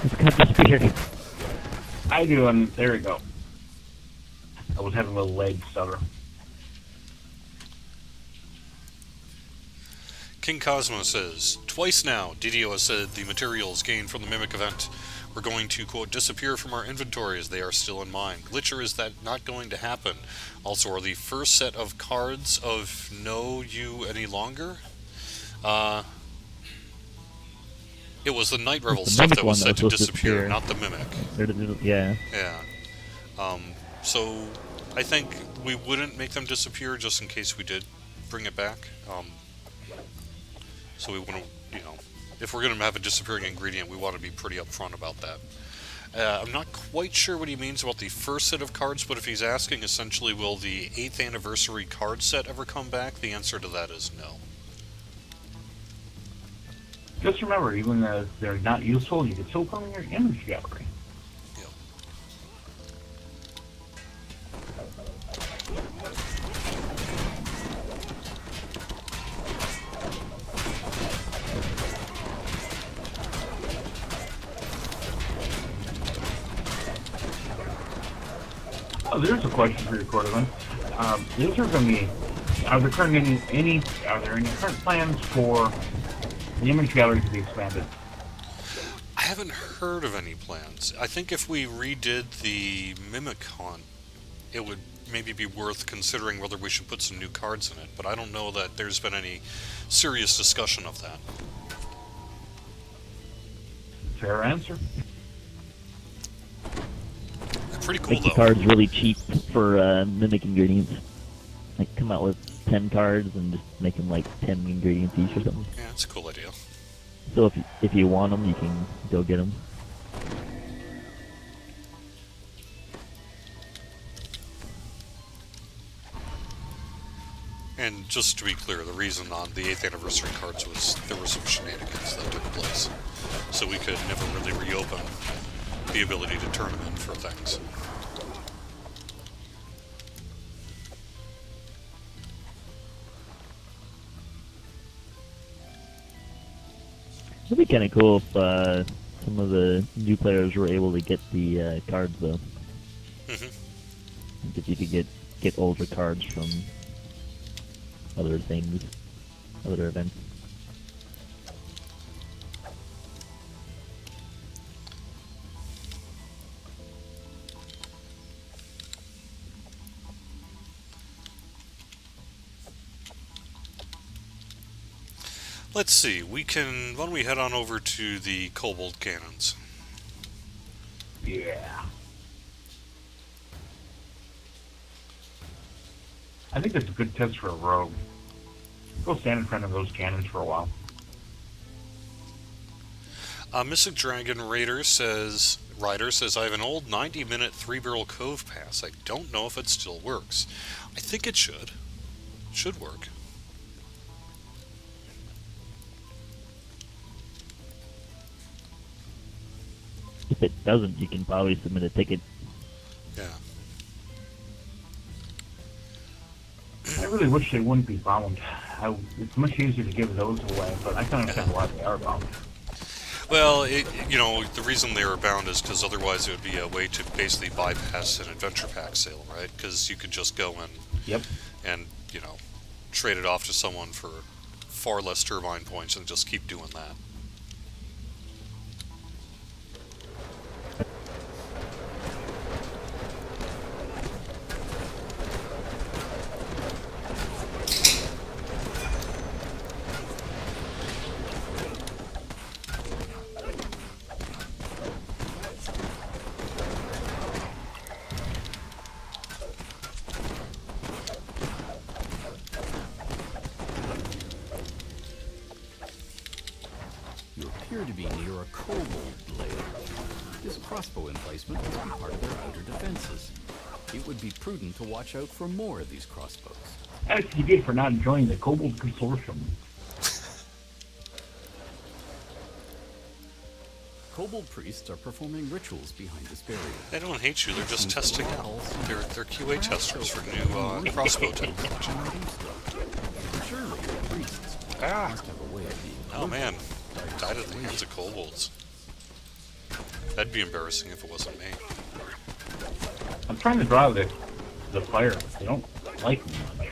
[SPEAKER 2] He's got the spear.
[SPEAKER 3] I do, and there we go. I was having a little leg stutter.
[SPEAKER 1] King Cosmo says, twice now, DDO has said the materials gained from the Mimic event were going to, quote, disappear from our inventory as they are still in mine. Glitcher, is that not going to happen? Also, are the first set of cards of no you any longer? It was the Night Revel
[SPEAKER 2] The
[SPEAKER 1] stuff
[SPEAKER 2] Mimic
[SPEAKER 1] that was
[SPEAKER 2] one
[SPEAKER 1] said
[SPEAKER 2] that
[SPEAKER 1] to
[SPEAKER 2] was
[SPEAKER 1] disappear,
[SPEAKER 2] supposed to
[SPEAKER 1] not the Mimic.
[SPEAKER 2] Yeah.
[SPEAKER 1] Yeah. So, I think we wouldn't make them disappear just in case we did bring it back. So we wouldn't, if we're going to have a disappearing ingredient, we want to be pretty upfront about that. I'm not quite sure what he means about the first set of cards, but if he's asking essentially, will the 8th anniversary card set ever come back, the answer to that is no.
[SPEAKER 3] Just remember, even if they're not useful, you can still put them in your image gallery.
[SPEAKER 1] Yep.
[SPEAKER 3] Oh, there's a question for you, Cordovan. Is there going to be, are there any current plans for the image gallery to be expanded?
[SPEAKER 1] I haven't heard of any plans. I think if we redid the Mimic Hunt, it would maybe be worth considering whether we should put some new cards in it, but I don't know that there's been any serious discussion of that.
[SPEAKER 3] Fair answer.
[SPEAKER 1] Pretty cool,
[SPEAKER 2] Make the
[SPEAKER 1] though.
[SPEAKER 2] cards really cheap for mimic ingredients. Like, come out with 10 cards and just make them like 10 ingredients each or something.
[SPEAKER 1] Yeah, it's a cool idea.
[SPEAKER 2] So if you want them, you can go get them.
[SPEAKER 1] And just to be clear, the reason on the 8th anniversary cards was there were some shenanigans that took place. So we could never really reopen the ability to turn them in for things.
[SPEAKER 2] It'd be kind of cool if some of the new players were able to get the cards, though.
[SPEAKER 1] Mm-hmm.
[SPEAKER 2] If you could get older cards from other things, other events.
[SPEAKER 1] Let's see. Why don't we head on over to the Kobold Cannons?
[SPEAKER 3] Yeah. I think that's a good test for a rogue. Go stand in front of those cannons for a while.
[SPEAKER 1] Mystic Dragon Rider says, I have an old 90-minute 3-barrel Cove Pass. I don't know if it still works. I think it should. Should work.
[SPEAKER 2] If it doesn't, you can probably submit a ticket.
[SPEAKER 1] Yeah.
[SPEAKER 3] I really wish they wouldn't be bound. It's much easier to give those away, but I can understand why they are bound.
[SPEAKER 1] Well, the reason they were bound is because otherwise it would be a way to basically bypass an adventure pack sale, right? Because you could just go and trade it off to someone for far less turbine points and just keep doing that.
[SPEAKER 4] You appear to be near a kobold lair. This crossbow emplacement must be part of their outer defenses. It would be prudent to watch out for more of these crossbows.
[SPEAKER 3] That's you get for not enjoying the Kobold Consortium.
[SPEAKER 4] Kobold priests are performing rituals behind this barrier.
[SPEAKER 1] They don't hate you, they're just testing out. They're QA testers for new crossbow technology.
[SPEAKER 4] Surely the priests must have a way of being
[SPEAKER 1] Oh man, died at the hands of kobolds. That'd be embarrassing if it wasn't me.
[SPEAKER 3] I'm trying to draw the fire. They don't like me much.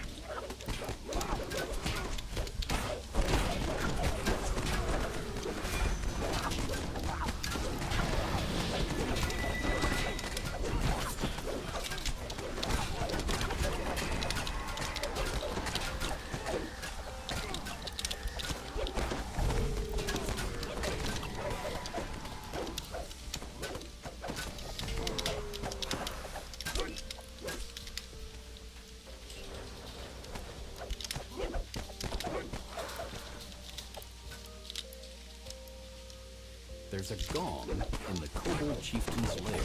[SPEAKER 4] There's a gong in the Kobold Chieftain's lair.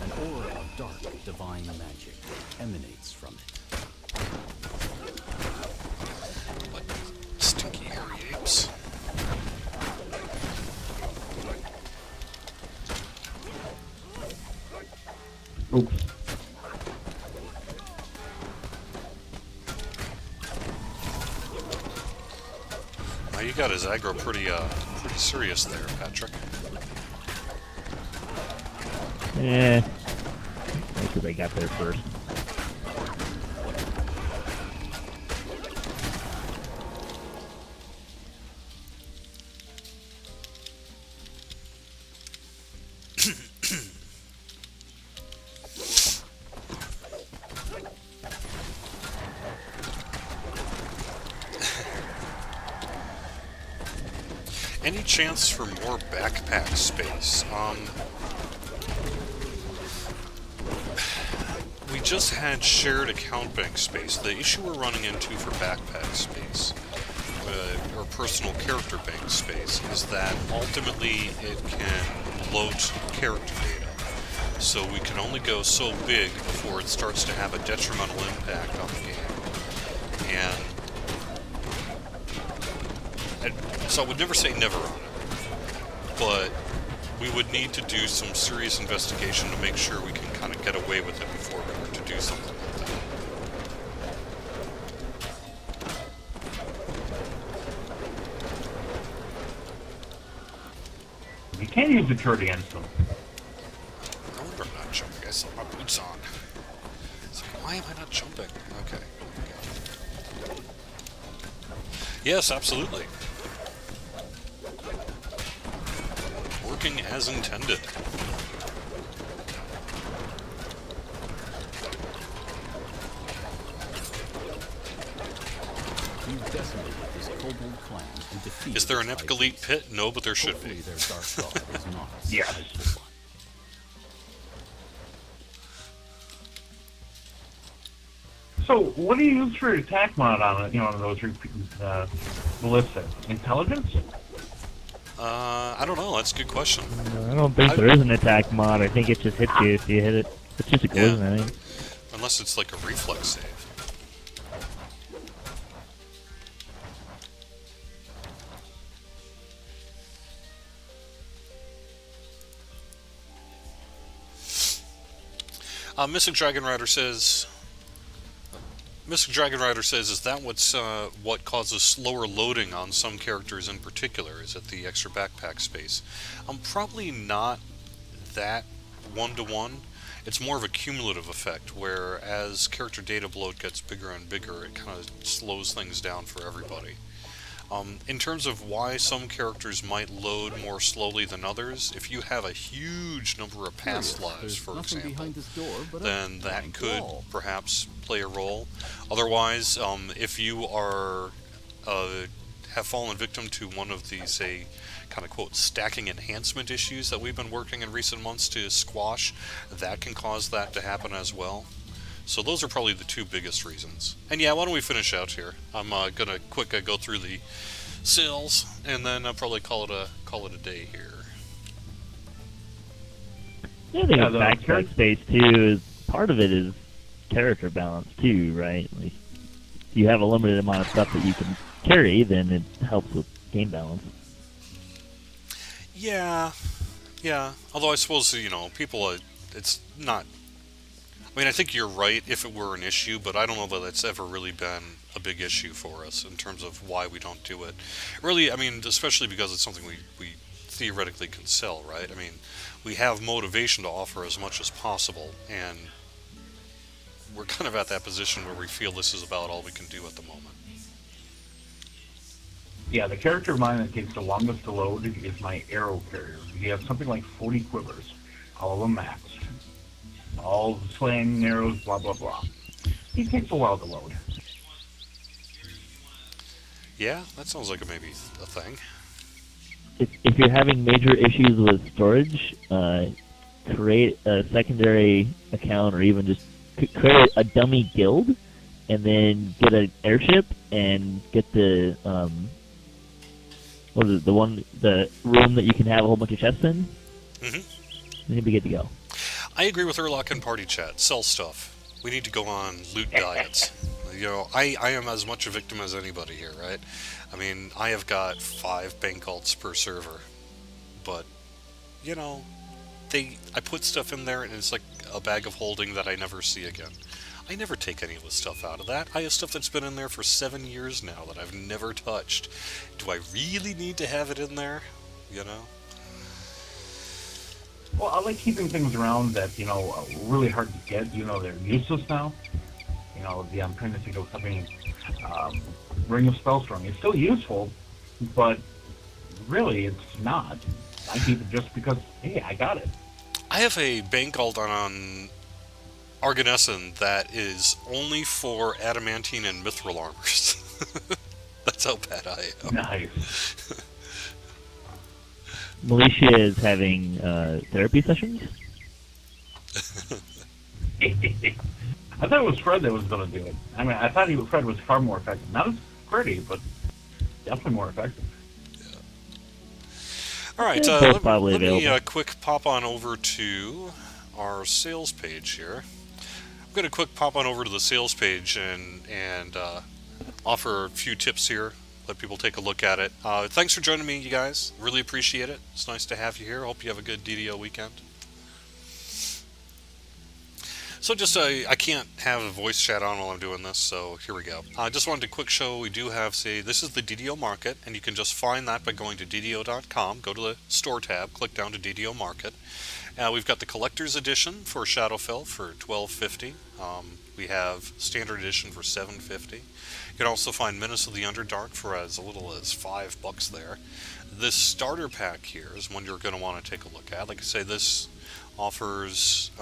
[SPEAKER 4] An aura of dark, divine magic emanates from it.
[SPEAKER 1] What stinky hairy apes.
[SPEAKER 3] Oops.
[SPEAKER 1] Now you got his aggro pretty serious there, Patrick.
[SPEAKER 2] Yeah. Because I got there first. Any chance for more backpack space? We just had shared account bank space. The issue we're running into for backpack space, or personal character bank space, is that ultimately it can bloat character data. So we can only go so big before it starts to have a detrimental impact on the game. And so I would never say never on it, but we would need to do some serious investigation to make sure we can kind of get away with it before we were to do something like that.
[SPEAKER 3] You can't use the turret against them.
[SPEAKER 1] No wonder I'm not jumping. I still have my boots on. It's like, why am I not jumping? Okay. Yes, absolutely. Working as intended.
[SPEAKER 4] You've decimated this kobold clan and see
[SPEAKER 1] Is there an
[SPEAKER 4] its
[SPEAKER 1] Epic
[SPEAKER 4] high
[SPEAKER 1] Elite
[SPEAKER 4] beast.
[SPEAKER 1] pit? No, but there should
[SPEAKER 4] Hopefully
[SPEAKER 1] be.
[SPEAKER 4] their dark god is not a
[SPEAKER 3] Yes.
[SPEAKER 4] spiteful one.
[SPEAKER 3] So, what do you use for attack mod on on those ballista? Intelligence?
[SPEAKER 1] I don't know. That's a good question.
[SPEAKER 2] I don't think there is an attack mod. I think it just hits you if you hit it. It's just a collision, I think.
[SPEAKER 1] Unless it's like a reflex save. Mystic Dragon Rider says, is that what causes slower loading on some characters in particular? Is it the extra backpack space? Probably not that one-to-one. It's more of a cumulative effect, where as character data bloat gets bigger and bigger, it kind of slows things down for everybody. In terms of why some characters might load more slowly than others, if you have a huge number of past lives,
[SPEAKER 4] There's
[SPEAKER 1] for
[SPEAKER 4] nothing
[SPEAKER 1] example,
[SPEAKER 4] behind this door but
[SPEAKER 1] then
[SPEAKER 4] a
[SPEAKER 1] that
[SPEAKER 4] blank
[SPEAKER 1] could
[SPEAKER 4] wall.
[SPEAKER 1] perhaps play a role. Otherwise, if you are have fallen victim to one of these, say, kind of quote, stacking enhancement issues that we've been working in recent months to squash, that can cause that to happen as well. So those are probably the two biggest reasons. And yeah, why don't we finish out here? I'm gonna quick go through the sales, and then I'll probably call it a day here.
[SPEAKER 2] Yeah, I think
[SPEAKER 3] Yeah,
[SPEAKER 2] the
[SPEAKER 3] the
[SPEAKER 2] backpack
[SPEAKER 3] character-
[SPEAKER 2] space too is part of it is character balance too, right? Like, if you have a limited amount of stuff that you can carry, then it helps with game balance.
[SPEAKER 1] Yeah. Although I suppose, people, it's not. I mean, I think you're right if it were an issue, but I don't know that it's ever really been a big issue for us in terms of why we don't do it. Really, I mean, especially because it's something we theoretically can sell, right? I mean, we have motivation to offer as much as possible, and we're kind of at that position where we feel this is about all we can do at the moment.
[SPEAKER 3] Yeah, the character of mine that takes the longest to load is my arrow carrier. You have something like 40 quivers, all of them maxed. All slaying arrows, blah, blah, blah. It takes a while to load.
[SPEAKER 1] Yeah, that sounds like maybe a thing.
[SPEAKER 2] If you're having major issues with storage, create a secondary account or even just create a dummy guild, and then get an airship and get the what is it, the room that you can have a whole bunch of chests in.
[SPEAKER 1] Mm-hmm.
[SPEAKER 2] You'll be good to go.
[SPEAKER 1] I agree with Urlock in Party Chat. Sell stuff. We need to go on loot diets. I am as much a victim as anybody here, right? I mean, I have got 5 bank alts per server, but I put stuff in there and it's like a bag of holding that I never see again. I never take any of the stuff out of that. I have stuff that's been in there for 7 years now that I've never touched. Do I really need to have it in there?
[SPEAKER 3] Well, I like keeping things around that, are really hard to get. They're useless now. I'm trying to think of something, Ring of Spellstrong. It's still useful, but really it's not. I keep it just because, hey, I got it.
[SPEAKER 1] I have a bank alt on Arganessen that is only for adamantine and mithril armors. That's how bad I am.
[SPEAKER 3] Nice.
[SPEAKER 2] Militia is having therapy sessions.
[SPEAKER 3] I thought it was Fred that was going to do it. I mean, I thought Fred was far more effective. Not as pretty, but definitely more effective.
[SPEAKER 1] All right,
[SPEAKER 2] Yeah,
[SPEAKER 1] let
[SPEAKER 2] probably
[SPEAKER 1] me
[SPEAKER 2] available.
[SPEAKER 1] quick pop on over to our sales page here. I'm going to quick pop on over to the sales page and offer a few tips here. Let people take a look at it. Thanks for joining me, you guys. Really appreciate it. It's nice to have you here. Hope you have a good DDO weekend. So just, I can't have a voice chat on while I'm doing this, so here we go. I just wanted to quick show, we do have, this is the DDO Market, and you can just find that by going to DDO.com, go to the Store tab, click down to DDO Market. We've got the Collector's Edition for Shadowfell for $12.50. We have Standard Edition for $7.50. You can also find Menace of the Underdark for as little as $5 there. This starter pack here is one you're going to want to take a look at. Like I say, this offers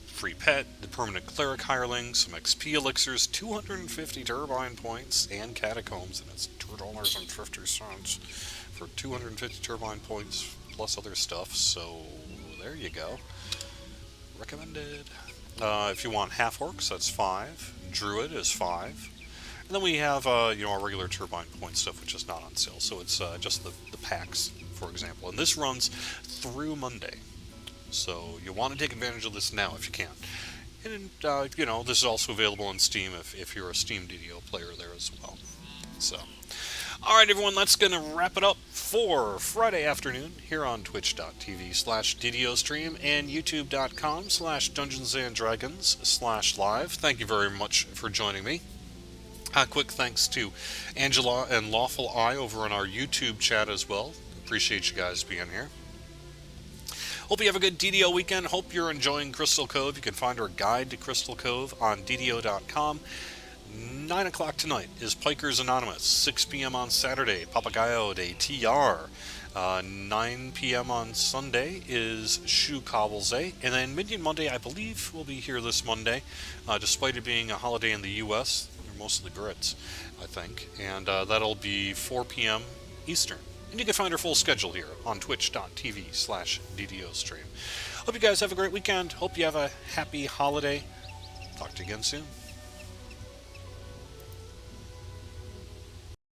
[SPEAKER 1] free pet, the permanent cleric hireling, some XP elixirs, 250 turbine points, and catacombs, and it's $4.50 for 250 turbine points plus other stuff. So there you go. Recommended. If you want half orcs, that's 5. Druid is 5. And then we have our regular turbine point stuff, which is not on sale. So it's just the packs, for example. And this runs through Monday. So you want to take advantage of this now if you can. And, this is also available on Steam if you're a Steam DDO player there as well. So, alright everyone, that's going to wrap it up for Friday afternoon here on twitch.tv/DDO stream and youtube.com/DungeonsandDragons/live. Thank you very much for joining me. Quick thanks to Angela and Lawful Eye over on our YouTube chat as well. Appreciate you guys being here. Hope you have a good DDO weekend. Hope you're enjoying Crystal Cove. You can find our guide to Crystal Cove on DDO.com. 9 o'clock tonight is Pikers Anonymous. 6 p.m. on Saturday, Papagayo de TR. 9 p.m. on Sunday is Shu Cobblesay. And then Minion Monday, I believe, will be here this Monday. Despite it being a holiday in the U.S., they're mostly Brits, I think. And that'll be 4 p.m. Eastern. And you can find our full schedule here on twitch.tv/DDO stream. Hope you guys have a great weekend. Hope you have a happy holiday. Talk to you again soon.